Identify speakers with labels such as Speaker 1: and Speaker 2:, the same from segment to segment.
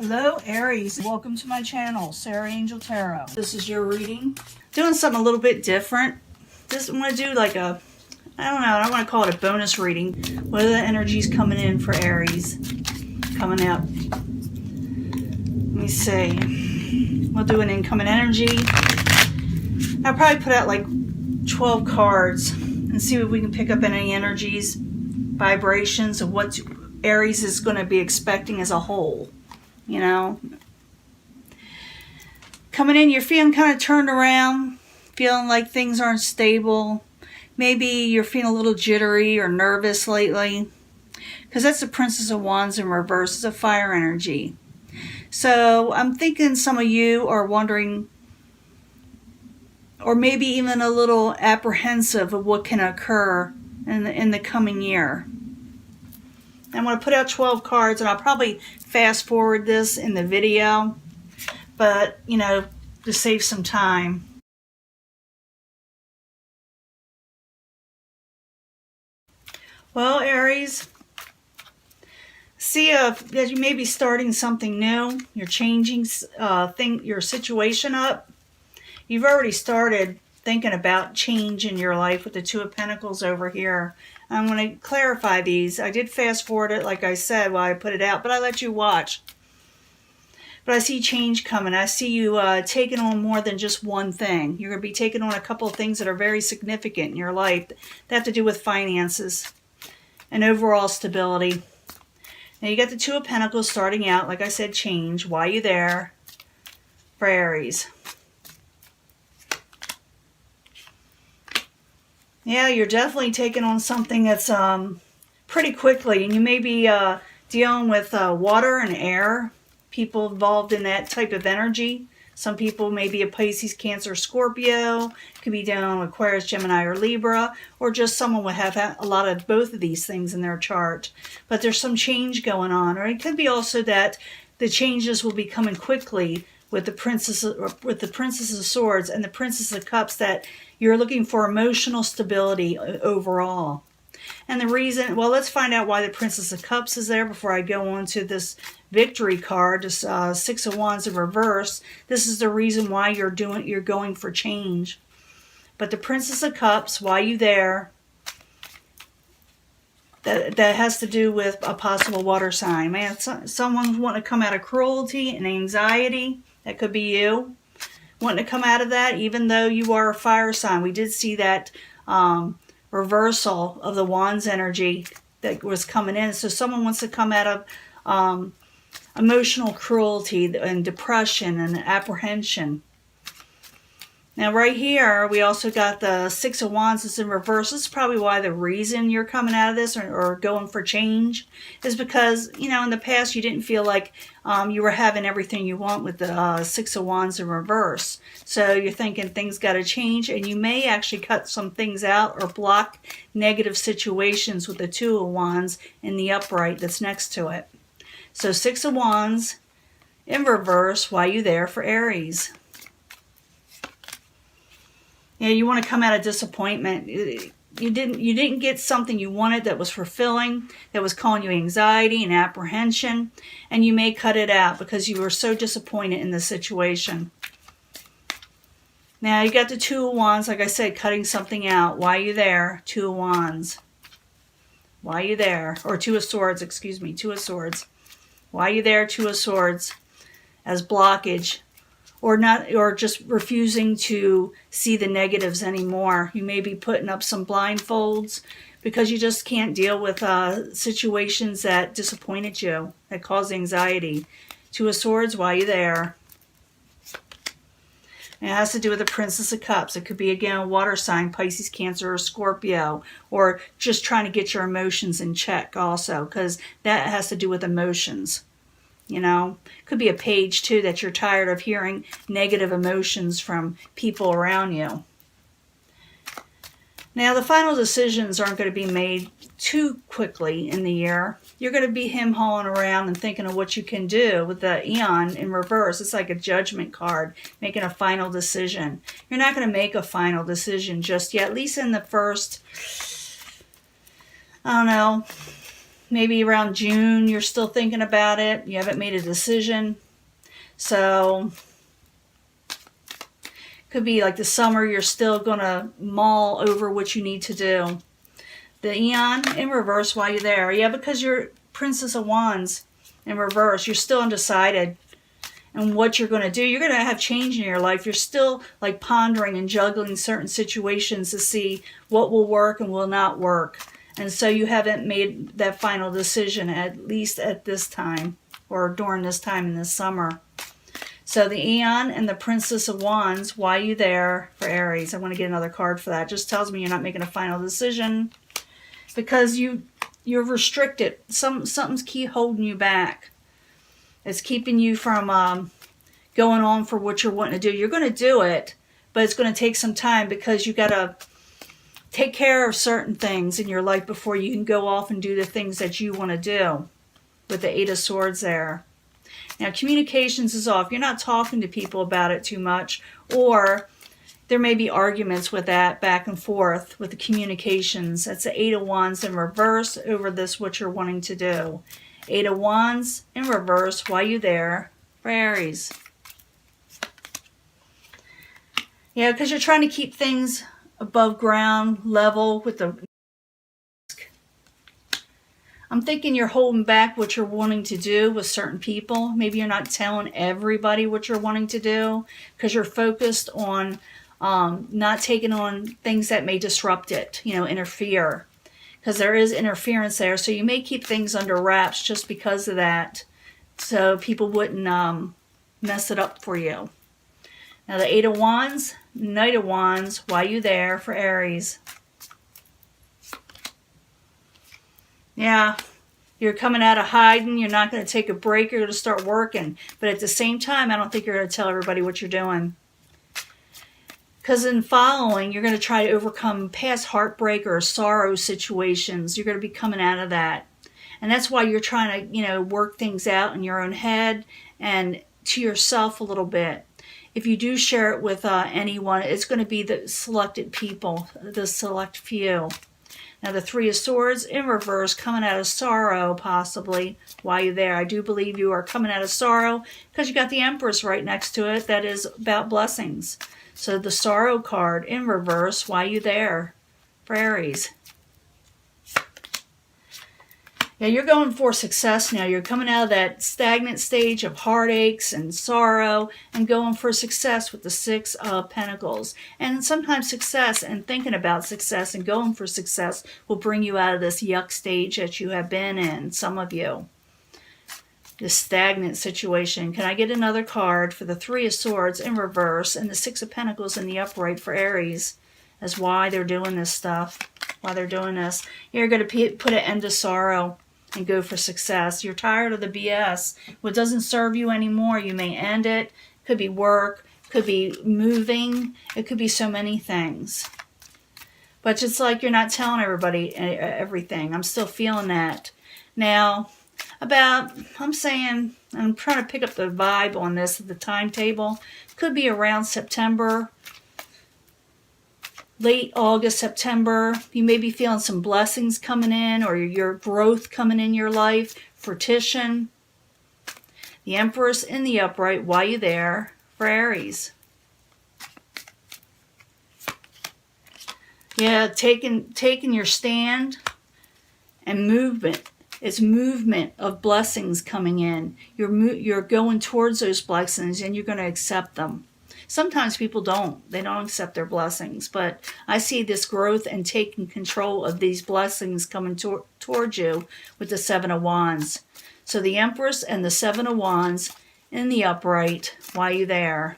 Speaker 1: Hello Aries, welcome to my channel, Sarah Angel Tarot. This is your reading. Doing something a little bit different. Just want to do like a, I don't know, I want to call it a bonus reading. What are the energies coming in for Aries? Coming up. Let me see. We'll do an incoming energy. I'll probably put out like 12 cards and see if we can pick up any energies, vibrations of what Aries is going to be expecting as a whole. You know, coming in, you're feeling kind of turned around, feeling like things aren't stable. Maybe you're feeling a little jittery or nervous lately, because that's the Princess of Wands in reverse. It's a fire energy. So I'm thinking some of you are wondering, or maybe even a little apprehensive of what can occur in the coming year. I'm going to put out 12 cards, and I'll probably fast forward this in the video, but, you know, to save some time. Well, Aries, see that you may be starting something new. You're changing your situation up. You've already started thinking about change in your life with the Two of Pentacles over here. I'm going to clarify these. I did fast forward it, like I said, while I put it out, but I let you watch. But I see change coming. I see you taking on more than just one thing. You're going to be taking on a couple of things that are very significant in your life that have to do with finances and overall stability. Now you got the Two of Pentacles starting out, like I said, change. Why are you there for Aries? Yeah, you're definitely taking on something that's pretty quickly, and you may be dealing with water and air, people involved in that type of energy. Some people may be a Pisces, Cancer, Scorpio, could be dealing with Aquarius, Gemini, or Libra, or just someone would have a lot of both of these things in their chart. But there's some change going on, or it could be also that the changes will be coming quickly with the Princess of Swords and the Princess of Cups, that you're looking for emotional stability overall. And the reason, well, let's find out why the Princess of Cups is there before I go on to this victory card, this Six of Wands in reverse. This is the reason why you're going for change. But the Princess of Cups, why you there? That has to do with a possible water sign. Man, someone's wanting to come out of cruelty and anxiety. That could be you wanting to come out of that, even though you are a fire sign. We did see that reversal of the Wands energy that was coming in. So someone wants to come out of emotional cruelty and depression and apprehension. Now right here, we also got the Six of Wands is in reverse. This is probably why the reason you're coming out of this or going for change is because, you know, in the past you didn't feel like you were having everything you want with the Six of Wands in reverse. So you're thinking things got to change, and you may actually cut some things out or block negative situations with the Two of Wands in the upright that's next to it. So Six of Wands in reverse, why you there for Aries? Yeah, you want to come out of disappointment. You didn't get something you wanted that was fulfilling, that was causing you anxiety and apprehension, and you may cut it out because you were so disappointed in the situation. Now you got the Two of Wands, like I said, cutting something out. Why are you there? Two of Wands. Why are you there? Or Two of Swords, excuse me, Two of Swords. Why are you there? Two of Swords as blockage. Or not, or just refusing to see the negatives anymore. You may be putting up some blindfolds because you just can't deal with situations that disappointed you, that cause anxiety. Two of Swords, why are you there? And it has to do with the Princess of Cups. It could be, again, a water sign, Pisces, Cancer, or Scorpio, or just trying to get your emotions in check also, because that has to do with emotions. You know, could be a page too that you're tired of hearing negative emotions from people around you. Now, the final decisions aren't going to be made too quickly in the year. You're going to be him-hawing around and thinking of what you can do with the Eon in reverse. It's like a judgment card, making a final decision. You're not going to make a final decision just yet, at least in the first, I don't know, maybe around June you're still thinking about it. You haven't made a decision. So could be like the summer you're still going to mull over what you need to do. The Eon in reverse, why you're there? Yeah, because you're Princess of Wands in reverse. You're still undecided on what you're going to do. You're going to have change in your life. You're still like pondering and juggling certain situations to see what will work and will not work. And so you haven't made that final decision, at least at this time or during this time in this summer. So the Eon and the Princess of Wands, why you there for Aries? I want to get another card for that. It just tells me you're not making a final decision because you're restricted. Something's holding you back. It's keeping you from going on for what you're wanting to do. You're going to do it, but it's going to take some time because you got to take care of certain things in your life before you can go off and do the things that you want to do with the Eight of Swords there. Now, communications is off. You're not talking to people about it too much, or there may be arguments with that back and forth with the communications. That's the Eight of Wands in reverse over this, what you're wanting to do. Eight of Wands in reverse, why you there for Aries? Yeah, because you're trying to keep things above ground level with the... I'm thinking you're holding back what you're wanting to do with certain people. Maybe you're not telling everybody what you're wanting to do because you're focused on not taking on things that may disrupt it, interfere. Because there is interference there. So you may keep things under wraps just because of that. So people wouldn't mess it up for you. Now the Eight of Wands, Knight of Wands, why you there for Aries? Yeah, you're coming out of hiding. You're not going to take a break. You're going to start working. But at the same time, I don't think you're going to tell everybody what you're doing. Because in following, you're going to try to overcome past heartbreak or sorrow situations. You're going to be coming out of that. And that's why you're trying to, work things out in your own head and to yourself a little bit. If you do share it with anyone, it's going to be the selected people, the select few. Now the Three of Swords in reverse, coming out of sorrow possibly. Why you there? I do believe you are coming out of sorrow because you got the Empress right next to it. That is about blessings. So the Sorrow card in reverse, why you there for Aries? Yeah, you're going for success now. You're coming out of that stagnant stage of heartaches and sorrow and going for success with the Six of Pentacles. And sometimes success and thinking about success and going for success will bring you out of this yuck stage that you have been in, some of you. This stagnant situation. Can I get another card for the Three of Swords in reverse and the Six of Pentacles in the upright for Aries as why they're doing this stuff, why they're doing this. You're going to put an end to sorrow and go for success. You're tired of the BS. What doesn't serve you anymore, you may end it. Could be work, could be moving. It could be so many things. But it's like you're not telling everybody everything. I'm still feeling that. Now, I'm trying to pick up the vibe on this, the timetable. Could be around September, late August, September. You may be feeling some blessings coming in or your growth coming in your life. Fruition. The Empress in the upright. Why you there for Aries? Yeah, taking your stand and movement. It's movement of blessings coming in. You're going towards those blessings and you're going to accept them. Sometimes people don't. They don't accept their blessings. But I see this growth and taking control of these blessings coming towards you with the Seven of Wands. So the Empress and the Seven of Wands in the upright. Why you there?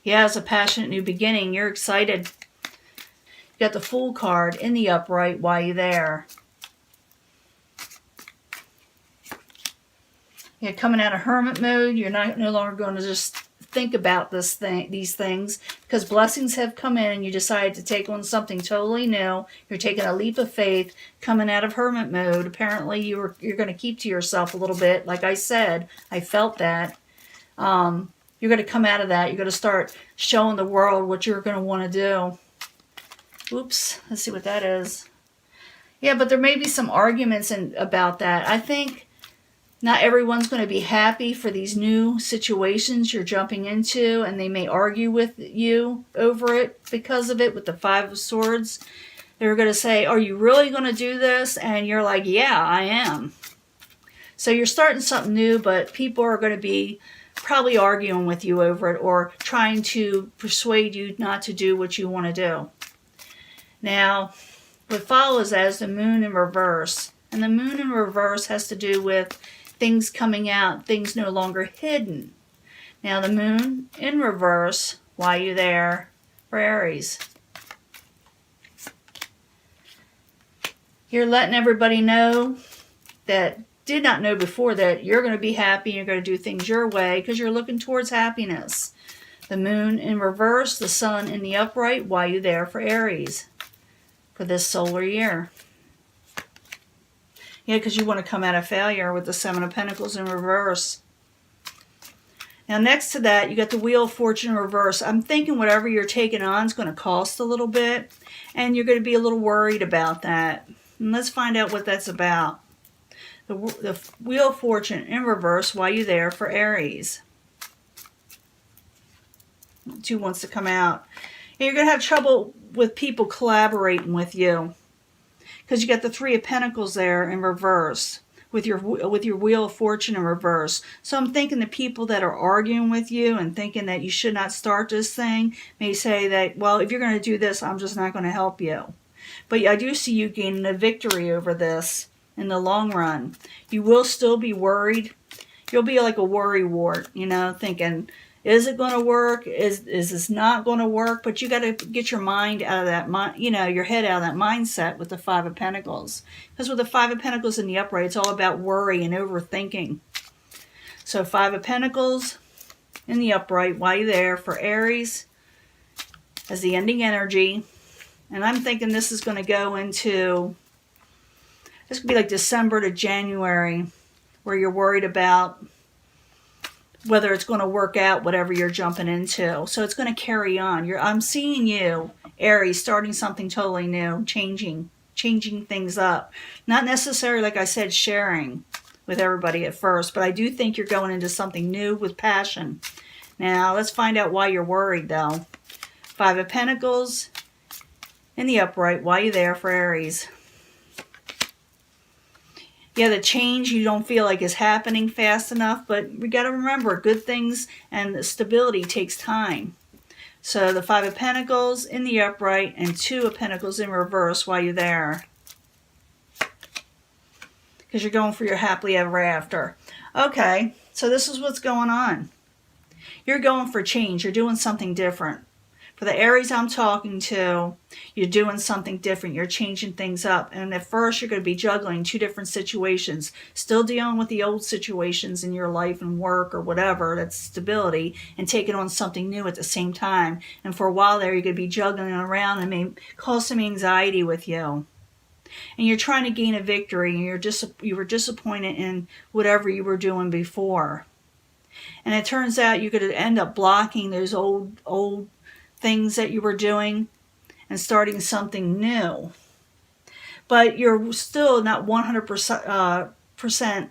Speaker 1: Yeah, it's a passionate new beginning. You're excited. You got the Fool card in the upright. Why you there? You're coming out of hermit mode. You're no longer going to just think about these things because blessings have come in and you decided to take on something totally new. You're taking a leap of faith, coming out of hermit mode. Apparently, you're going to keep to yourself a little bit. Like I said, I felt that. You're going to come out of that. You're going to start showing the world what you're going to want to do. Oops. Let's see what that is. Yeah, but there may be some arguments about that. I think not everyone's going to be happy for these new situations you're jumping into, and they may argue with you over it because of it with the Five of Swords. They're going to say, are you really going to do this? And you're like, yeah, I am. So you're starting something new, but people are going to be probably arguing with you over it or trying to persuade you not to do what you want to do. Now, what follows that is the moon in reverse. And the moon in reverse has to do with things coming out, things no longer hidden. Now, the moon in reverse, why are you there? For Aries. You're letting everybody know that did not know before that you're going to be happy, you're going to do things your way because you're looking towards happiness. The moon in reverse, the sun in the upright, why are you there? For Aries. For this solar year. Yeah, because you want to come out of failure with the Seven of Pentacles in reverse. Now, next to that, you got the Wheel of Fortune in reverse. I'm thinking whatever you're taking on is going to cost a little bit, and you're going to be a little worried about that. And let's find out what that's about. The Wheel of Fortune in reverse, why are you there? For Aries. Two wants to come out. And you're going to have trouble with people collaborating with you, because you got the Three of Pentacles there in reverse with your Wheel of Fortune in reverse. So I'm thinking the people that are arguing with you and thinking that you should not start this thing may say that, well, if you're going to do this, I'm just not going to help you. But I do see you gaining a victory over this in the long run. You will still be worried. You'll be like a worry wart, you know, thinking, is it going to work? Is this not going to work? But you got to get your mind out of that, your head out of that mindset with the Five of Pentacles. Because with the Five of Pentacles in the upright, it's all about worry and overthinking. So Five of Pentacles in the upright, why are you there? For Aries as the ending energy. And I'm thinking this is going to go into, this could be like December to January, where you're worried about whether it's going to work out, whatever you're jumping into. So it's going to carry on. I'm seeing you, Aries, starting something totally new, changing things up. Not necessarily, like I said, sharing with everybody at first, but I do think you're going into something new with passion. Now, let's find out why you're worried, though. Five of Pentacles in the upright. Why are you there? For Aries. Yeah, the change you don't feel like is happening fast enough, but we got to remember, good things and the stability takes time. So the Five of Pentacles in the upright and Two of Pentacles in reverse. Why are you there? Because you're going for your happily ever after. Okay, so this is what's going on. You're going for change. You're doing something different. For the Aries I'm talking to, you're doing something different. You're changing things up. And at first, you're going to be juggling two different situations. Still dealing with the old situations in your life and work or whatever, that's stability, and taking on something new at the same time. And for a while there, you're going to be juggling around and may cause some anxiety with you. And you're trying to gain a victory, and you were disappointed in whatever you were doing before. And it turns out you're going to end up blocking those old things that you were doing and starting something new. But you're still not 100%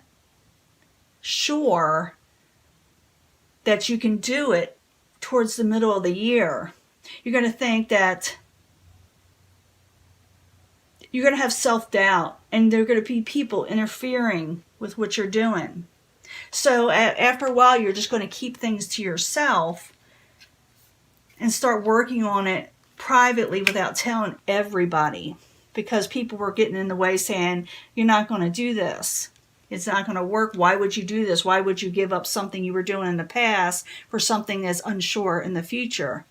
Speaker 1: sure that you can do it towards the middle of the year. You're going to think that you're going to have self-doubt, and there are going to be people interfering with what you're doing. So after a while, you're just going to keep things to yourself and start working on it privately without telling everybody, because people were getting in the way saying, you're not going to do this. It's not going to work. Why would you do this? Why would you give up something you were doing in the past for something that's unsure in the future?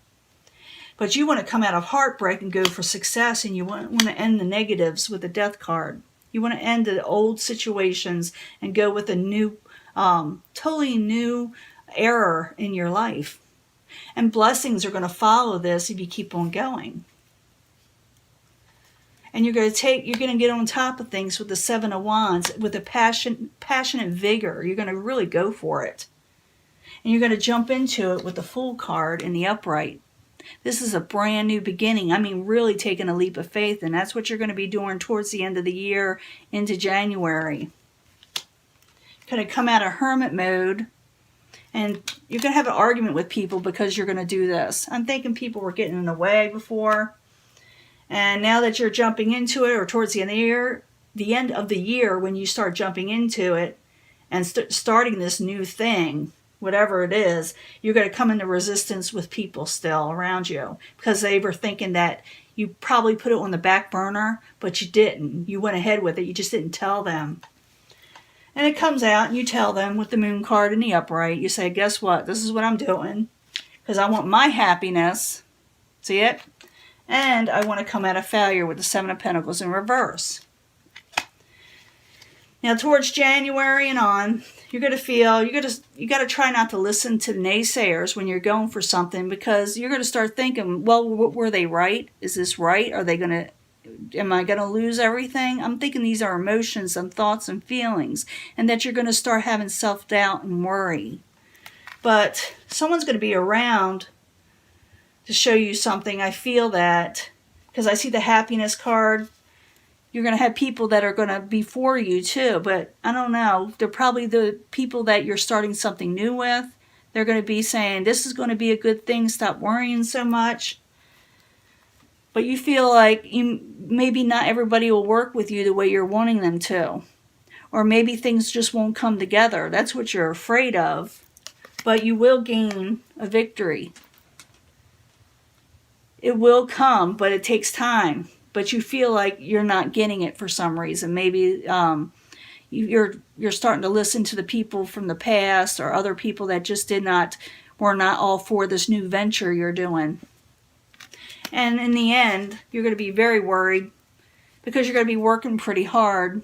Speaker 1: But you want to come out of heartbreak and go for success, and you want to end the negatives with the Death card. You want to end the old situations and go with a new, totally new era in your life. And blessings are going to follow this if you keep on going. And you're going to get on top of things with the Seven of Wands with a passionate vigor. You're going to really go for it. And you're going to jump into it with the Fool card in the upright. This is a brand new beginning. I mean, really taking a leap of faith, and that's what you're going to be doing towards the end of the year into January. Going to come out of hermit mode, and you're going to have an argument with people because you're going to do this. I'm thinking people were getting in the way before, and now that you're jumping into it, or towards the end of the year, when you start jumping into it and starting this new thing, whatever it is, you're going to come into resistance with people still around you because they were thinking that you probably put it on the back burner, but you didn't. You went ahead with it. You just didn't tell them. And it comes out and you tell them with the moon card in the upright. You say, guess what? This is what I'm doing because I want my happiness. See it? And I want to come out of failure with the Seven of Pentacles in reverse. Now, towards January and on, you're going to feel, you got to try not to listen to the naysayers when you're going for something, because you're going to start thinking, well, were they right? Is this right? Am I going to lose everything? I'm thinking these are emotions and thoughts and feelings, and that you're going to start having self-doubt and worry. But someone's going to be around to show you something. I feel that, because I see the happiness card. You're going to have people that are going to be for you too, but I don't know. They're probably the people that you're starting something new with. They're going to be saying, this is going to be a good thing. Stop worrying so much. But you feel like maybe not everybody will work with you the way you're wanting them to. Or maybe things just won't come together. That's what you're afraid of. But you will gain a victory. It will come, but it takes time. But you feel like you're not getting it for some reason. Maybe you're starting to listen to the people from the past, or other people that just were not all for this new venture you're doing. And in the end, you're going to be very worried because you're going to be working pretty hard.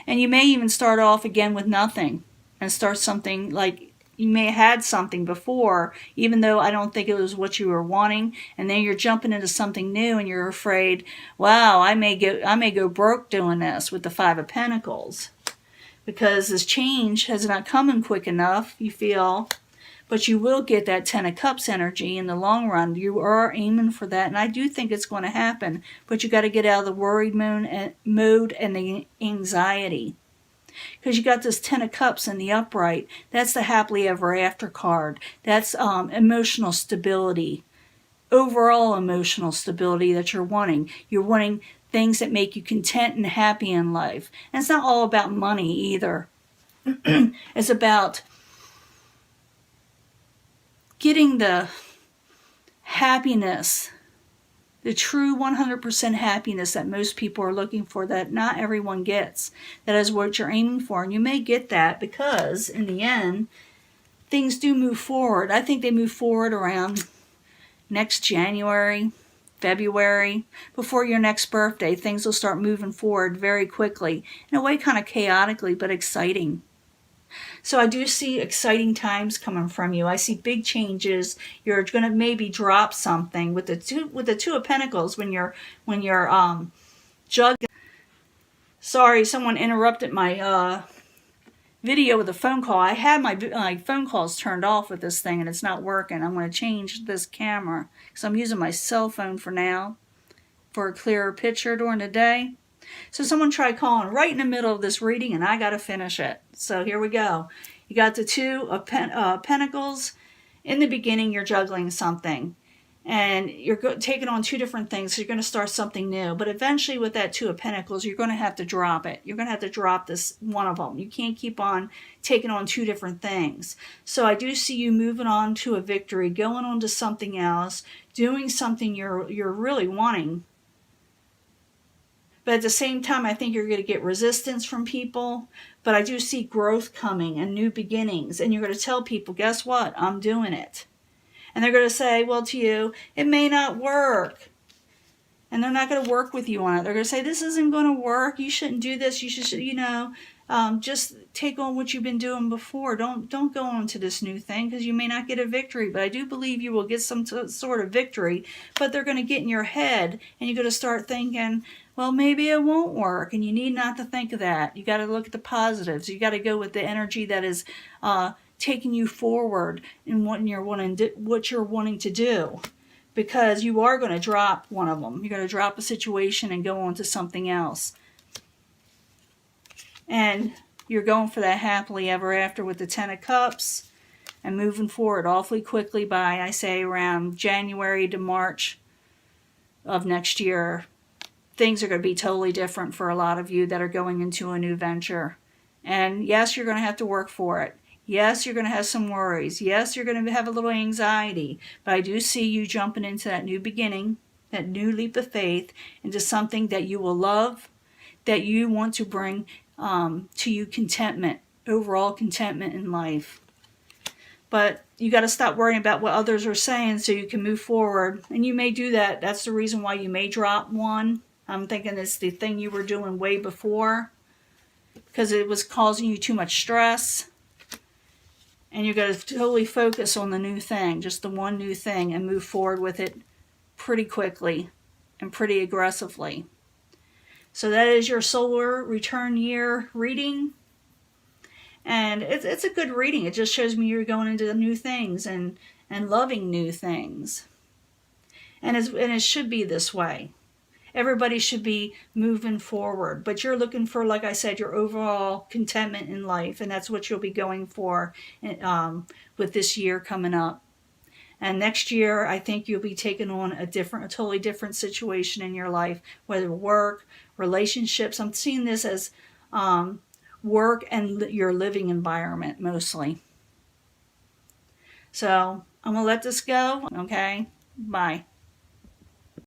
Speaker 1: And you may even start off again with nothing and start something like, you may have had something before, even though I don't think it was what you were wanting, and then you're jumping into something new and you're afraid, wow, I may go broke doing this with the Five of Pentacles. Because this change has not come in quick enough, you feel, but you will get that Ten of Cups energy in the long run. You are aiming for that, and I do think it's going to happen, but you got to get out of the worried mode and the anxiety. Because you got this Ten of Cups in the upright. That's the happily ever after card. That's emotional stability. Overall emotional stability that you're wanting. You're wanting things that make you content and happy in life. And it's not all about money either. It's about getting the happiness, the true 100% happiness that most people are looking for, that not everyone gets. That is what you're aiming for. And you may get that because, in the end, things do move forward. I think they move forward around next January, February. Before your next birthday, things will start moving forward very quickly. In a way, kind of chaotically, but exciting. So I do see exciting times coming from you. I see big changes. You're going to maybe drop something with the Two of Pentacles when you're juggling. Sorry, someone interrupted my video with a phone call. I had my phone calls turned off with this thing, and it's not working. I'm going to change this camera because I'm using my cell phone for now for a clearer picture during the day. So someone tried calling right in the middle of this reading, and I got to finish it. So here we go. You got the Two of Pentacles. In the beginning, you're juggling something, and you're taking on two different things. So you're going to start something new. But eventually, with that Two of Pentacles, you're going to have to drop it. You're going to have to drop this one of them. You can't keep on taking on two different things. So I do see you moving on to a victory, going on to something else, doing something you're really wanting. But at the same time, I think you're going to get resistance from people. But I do see growth coming and new beginnings. And you're going to tell people, guess what? I'm doing it. And they're going to say, well, to you, it may not work. And they're not going to work with you on it. They're going to say, this isn't going to work. You shouldn't do this. You should, just take on what you've been doing before. Don't go on to this new thing because you may not get a victory. But I do believe you will get some sort of victory. But they're going to get in your head, and you're going to start thinking, well, maybe it won't work, and you need not to think of that. You got to look at the positives. You got to go with the energy that is taking you forward in what you're wanting to do. because you are going to drop one of them. You're going to drop a situation and go on to something else. And you're going for that happily ever after with the Ten of Cups and moving forward awfully quickly by, I say, around January to March of next year. Things are going to be totally different for a lot of you that are going into a new venture. And yes, you're going to have to work for it. Yes, you're going to have some worries. Yes, you're going to have a little anxiety. But I do see you jumping into that new beginning, that new leap of faith, into something that you will love, that you want to bring to you contentment, overall contentment in life. But you got to stop worrying about what others are saying so you can move forward. And you may do that. That's the reason why you may drop one. I'm thinking it's the thing you were doing way before, because it was causing you too much stress. And you're going to totally focus on the new thing, just the one new thing, and move forward with it pretty quickly and pretty aggressively. So that is your solar return year reading. And it's a good reading. It just shows me you're going into the new things and loving new things. And it should be this way. Everybody should be moving forward. But you're looking for, like I said, your overall contentment in life. And that's what you'll be going for with this year coming up. And next year, I think you'll be taking on a totally different situation in your life, whether work, relationships. I'm seeing this as work and your living environment mostly. So I'm going to let this go. Okay? Bye.